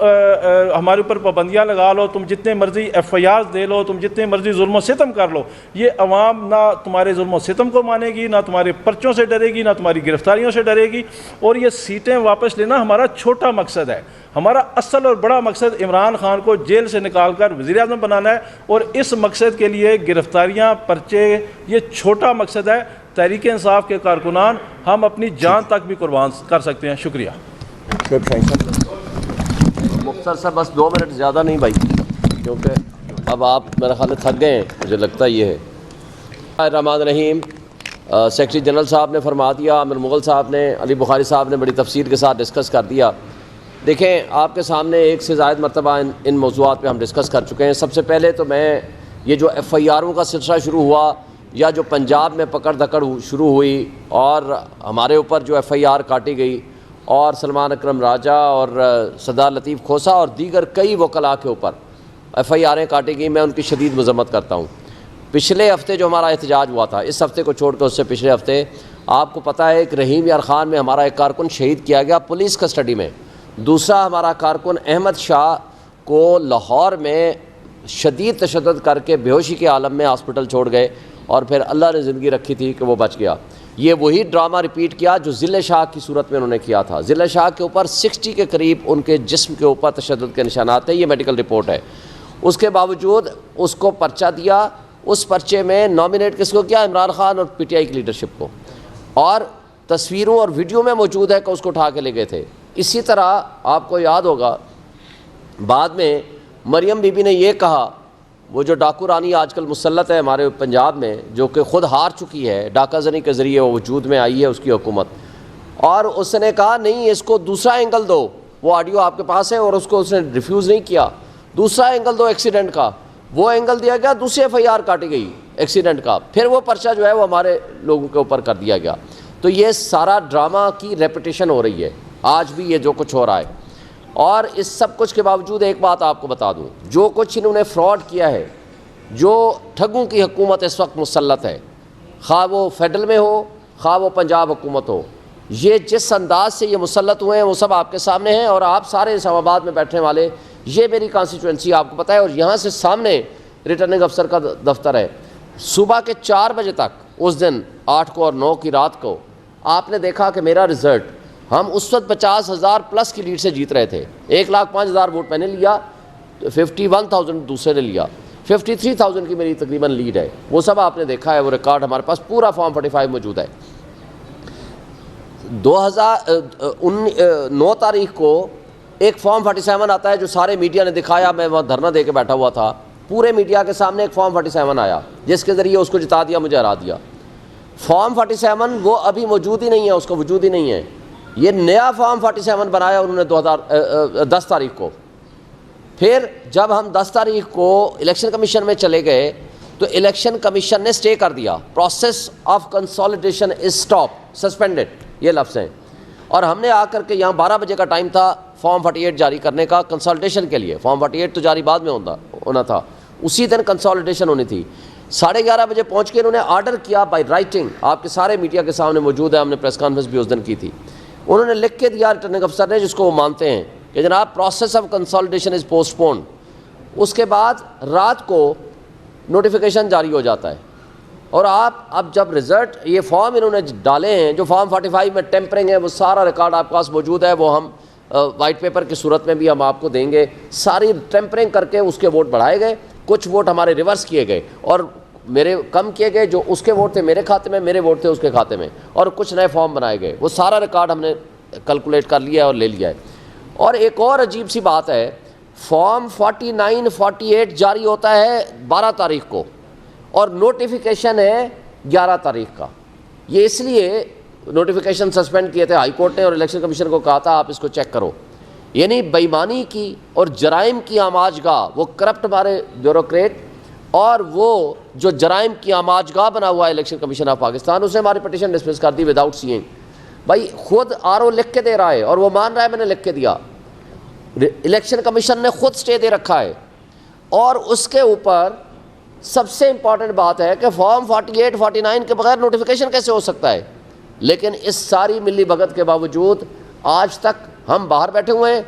ہمارے اوپر پابندیاں لگا لو, تم جتنے مرضی ایف آئی آرز دے لو, تم جتنے مرضی ظلم و ستم کر لو, یہ عوام نہ تمہارے ظلم و ستم کو مانے گی, نہ تمہارے پرچوں سے ڈرے گی, نہ تمہاری گرفتاریوں سے ڈرے گی. اور یہ سیٹیں واپس لینا ہمارا چھوٹا مقصد ہے. ہمارا اصل اور بڑا مقصد عمران خان کو جیل سے نکال کر وزیر اعظم بنانا ہے, اور اس مقصد کے لیے گرفتاریاں, پرچے, یہ چھوٹا مقصد ہے. تحریک انصاف کے کارکنان ہم اپنی جان تک بھی قربان کر سکتے ہیں. شکریہ. مختصر سا بس 2 منٹ, زیادہ نہیں بھائی, کیونکہ اب آپ میرا خیال ہے تھک گئے ہیں, مجھے لگتا یہ ہے. الرحمن الرحیم. سیکرٹری جنرل صاحب نے فرما دیا, عامر مغل صاحب نے, علی بخاری صاحب نے بڑی تفصیل کے ساتھ ڈسکس کر دیا. دیکھیں, آپ کے سامنے ایک سے زائد مرتبہ ان موضوعات پہ ہم ڈسکس کر چکے ہیں. سب سے پہلے تو میں یہ جو ایف آئی آروں کا سلسلہ شروع ہوا, یا جو پنجاب میں پکڑ دھکڑ شروع ہوئی اور ہمارے اوپر جو ایف آئی آر کاٹی گئی, اور سلمان اکرم راجہ اور سردار لطیف کھوسہ اور دیگر کئی وکلاء کے اوپر ایف آئی آریں کاٹی گئی, میں ان کی شدید مذمت کرتا ہوں. پچھلے ہفتے جو ہمارا احتجاج ہوا تھا, اس ہفتے کو چھوڑ کر اس سے پچھلے ہفتے, آپ کو پتہ ہے کہ رحیم یار خان میں ہمارا ایک کارکن شہید کیا گیا پولیس کسٹڈی میں. دوسرا ہمارا کارکن احمد شاہ کو لاہور میں شدید تشدد کر کے بے ہوشی کے عالم میں ہاسپٹل چھوڑ گئے, اور پھر اللہ نے زندگی رکھی تھی کہ وہ بچ گیا. یہ وہی ڈرامہ ریپیٹ کیا جو ذل شاہ کی صورت میں انہوں نے کیا تھا. ذل شاہ کے اوپر 60 کے قریب ان کے جسم کے اوپر تشدد کے نشانات تھے, یہ میڈیکل رپورٹ ہے. اس کے باوجود اس کو پرچہ دیا, اس پرچے میں نامینیٹ کس کو کیا, عمران خان اور پی ٹی آئی کی لیڈرشپ کو, اور تصویروں اور ویڈیو میں موجود ہے کہ اس کو اٹھا کے لے گئے تھے. اسی طرح آپ کو یاد ہوگا بعد میں مریم بی بی نے یہ کہا, وہ جو ڈاکو رانی آج کل مسلط ہے ہمارے پنجاب میں, جو کہ خود ہار چکی ہے, ڈاکہ زنی کے ذریعے وہ وجود میں آئی ہے اس کی حکومت, اور اس نے کہا نہیں اس کو دوسرا اینگل دو. وہ آڈیو آپ کے پاس ہے, اور اس کو اس نے ریفیوز نہیں کیا. دوسرا اینگل دو ایکسیڈنٹ کا, وہ اینگل دیا گیا, دوسری ایف آئی آر کاٹی گئی ایکسیڈنٹ کا, پھر وہ پرچہ جو ہے وہ ہمارے لوگوں کے اوپر کر دیا گیا. تو یہ سارا ڈرامہ کی ریپیٹیشن ہو رہی ہے آج بھی, یہ جو کچھ ہو رہا ہے. اور اس سب کچھ کے باوجود ایک بات آپ کو بتا دوں, جو کچھ انہوں نے فراڈ کیا ہے, جو ٹھگوں کی حکومت اس وقت مسلط ہے, خواہ وہ فیڈرل میں ہو خواہ وہ پنجاب حکومت ہو, یہ جس انداز سے یہ مسلط ہوئے ہیں وہ سب آپ کے سامنے ہیں. اور آپ سارے اسلام آباد میں بیٹھنے والے, یہ میری کانسٹیچوئنسی آپ کو پتہ ہے, اور یہاں سے سامنے ریٹرننگ افسر کا دفتر ہے. صبح کے 4 بجے تک اس دن 8 کو اور 9 کی رات کو آپ نے دیکھا کہ میرا رزلٹ, ہم اس وقت 50,000 پلس کی لیڈ سے جیت رہے تھے. 1,05,000 ووٹ میں نے لیا, 51,000 دوسرے نے لیا, 53,000 کی میری تقریباً لیڈ ہے. وہ سب آپ نے دیکھا ہے, وہ ریکارڈ ہمارے پاس پورا فارم 45 موجود ہے. 9 تاریخ کو ایک فارم 47 آتا ہے جو سارے میڈیا نے دکھایا, میں وہاں دھرنا دے کے بیٹھا ہوا تھا, پورے میڈیا کے سامنے ایک فارم 47 آیا جس کے ذریعے اس کو جتا دیا, مجھے ہرا دیا. فارم 47 وہ ابھی موجود ہی نہیں ہے, اس کا وجود ہی نہیں ہے. یہ نیا فارم 47 بنایا انہوں نے 10 تاریخ کو. پھر جب ہم 10 تاریخ کو الیکشن کمیشن میں چلے گئے تو الیکشن کمیشن نے سٹے کر دیا, process of consolidation is stop, suspended, یہ لفظ ہیں. اور ہم نے آ کر کے یہاں 12 بجے کا ٹائم تھا فارم 48 جاری کرنے کا کنسالٹیشن کے لیے. فارم 48 تو جاری بعد میں ہونا تھا, اسی دن کنسالٹیشن ہونی تھی. 11:30 بجے پہنچ کے انہوں نے آرڈر کیا بائی رائٹنگ, آپ کے سارے میڈیا کے سامنے موجود ہے, ہم نے پریس کانفرنس بھی اس دن کی تھی. انہوں نے لکھ کے دیا ریٹرننگ افسر نے, جس کو وہ مانتے ہیں, کہ جناب process of consultation is postponed. اس کے بعد رات کو نوٹیفیکیشن جاری ہو جاتا ہے. اور آپ اب جب رزلٹ یہ فارم انہوں نے ڈالے ہیں, جو فارم 45 میں ٹیمپرنگ ہے, وہ سارا ریکارڈ آپ کے پاس موجود ہے, وہ ہم وائٹ پیپر کی صورت میں بھی ہم آپ کو دیں گے. ساری ٹیمپرنگ کر کے اس کے ووٹ بڑھائے گئے, کچھ ووٹ ہمارے ریورس کیے گئے اور میرے کم کیے گئے, جو اس کے ووٹ تھے میرے کھاتے میں, میرے ووٹ تھے اس کے کھاتے میں, اور کچھ نئے فارم بنائے گئے. وہ سارا ریکارڈ ہم نے کیلکولیٹ کر لیا ہے اور لے لیا ہے. اور ایک اور عجیب سی بات ہے, فارم 49 48 جاری ہوتا ہے 12 تاریخ کو, اور نوٹیفیکیشن ہے 11 تاریخ کا. یہ اس لیے نوٹیفیکیشن سسپینڈ کیے تھے ہائی کورٹ نے, اور الیکشن کمیشن کو کہا تھا آپ اس کو چیک کرو. یعنی بےایمانی کی اور جرائم کی آماج گاہ, وہ کرپٹ ہمارے بیوروکریٹ, اور وہ جو جرائم کی آماج گاہ بنا ہوا ہے الیکشن کمیشن آف پاکستان, اس نے ہماری پٹیشن ڈسمس کر دی وداؤٹ سیئنگ. بھائی خود RO لکھ کے دے رہا ہے اور وہ مان رہا ہے میں نے لکھ کے دیا. الیکشن کمیشن نے خود سٹے دے رکھا ہے. اور اس کے اوپر سب سے امپورٹنٹ بات ہے کہ فارم 48 49 کے بغیر نوٹیفیکیشن کیسے ہو سکتا ہے. لیکن اس ساری ملی بھگت کے باوجود آج تک ہم باہر بیٹھے ہوئے ہیں,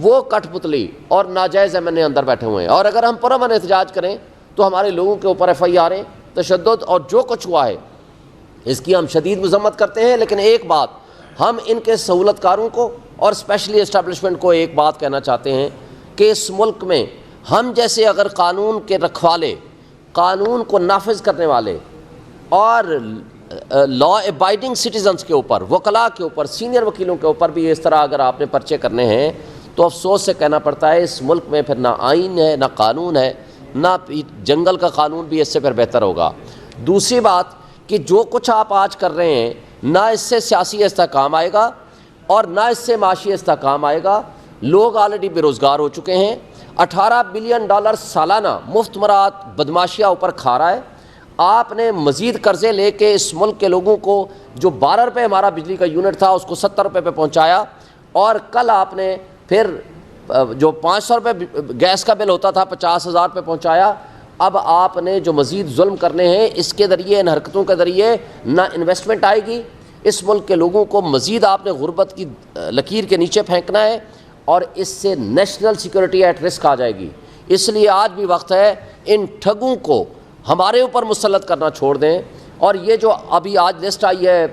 وہ کٹ پتلی اور ناجائز MNA اندر بیٹھے ہوئے ہیں. اور اگر ہم پرامن احتجاج کریں تو ہمارے لوگوں کے اوپر FIR تشدد اور جو کچھ ہوا ہے اس کی ہم شدید مذمت کرتے ہیں. لیکن ایک بات ہم ان کے سہولت کاروں کو اور اسپیشلی اسٹیبلشمنٹ کو ایک بات کہنا چاہتے ہیں کہ اس ملک میں ہم جیسے اگر قانون کے رکھوالے, قانون کو نافذ کرنے والے اور لا ابائڈنگ سٹیزنز کے اوپر, وکلاء کے اوپر, سینئر وکیلوں کے اوپر بھی اس طرح اگر آپ نے پرچے کرنے ہیں تو افسوس سے کہنا پڑتا ہے اس ملک میں پھر نہ آئین ہے نہ قانون ہے, نہ جنگل کا قانون بھی اس سے پھر بہتر ہوگا. دوسری بات کہ جو کچھ آپ آج کر رہے ہیں نہ اس سے سیاسی استحکام آئے گا اور نہ اس سے معاشی استحکام آئے گا. لوگ آلریڈی بے روزگار ہو چکے ہیں. $18 بلین سالانہ مفت مراد بدماشیہ اوپر کھا رہا ہے. آپ نے مزید قرضے لے کے اس ملک کے لوگوں کو جو $12 ہمارا بجلی کا یونٹ تھا اس کو $70 پہ پہنچایا, اور کل آپ نے پھر جو $500 گیس کا بل ہوتا تھا 50,000 پہ پہنچایا. اب آپ نے جو مزید ظلم کرنے ہیں اس کے ذریعے, ان حرکتوں کے ذریعے نہ انویسٹمنٹ آئے گی, اس ملک کے لوگوں کو مزید آپ نے غربت کی لکیر کے نیچے پھینکنا ہے, اور اس سے نیشنل سیکورٹی ایٹ رسک آ جائے گی. اس لیے آج بھی وقت ہے ان ٹھگوں کو ہمارے اوپر مسلط کرنا چھوڑ دیں. اور یہ جو ابھی آج لسٹ آئی ہے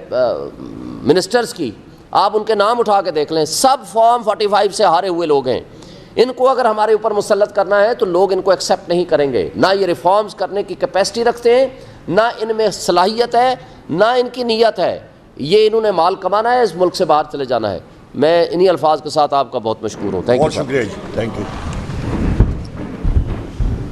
منسٹرز کی, آپ ان کے نام اٹھا کے دیکھ لیں, سب فارم 45 سے ہارے ہوئے لوگ ہیں. ان کو اگر ہمارے اوپر مسلط کرنا ہے تو لوگ ان کو ایکسیپٹ نہیں کریں گے. نہ یہ ریفارمز کرنے کی کیپیسٹی رکھتے ہیں, نہ ان میں صلاحیت ہے, نہ ان کی نیت ہے. یہ انہوں نے مال کمانا ہے, اس ملک سے باہر چلے جانا ہے. میں انہی الفاظ کے ساتھ آپ کا بہت مشکور ہوں. Thank you. بہت شکریہ جی, تھینک یو.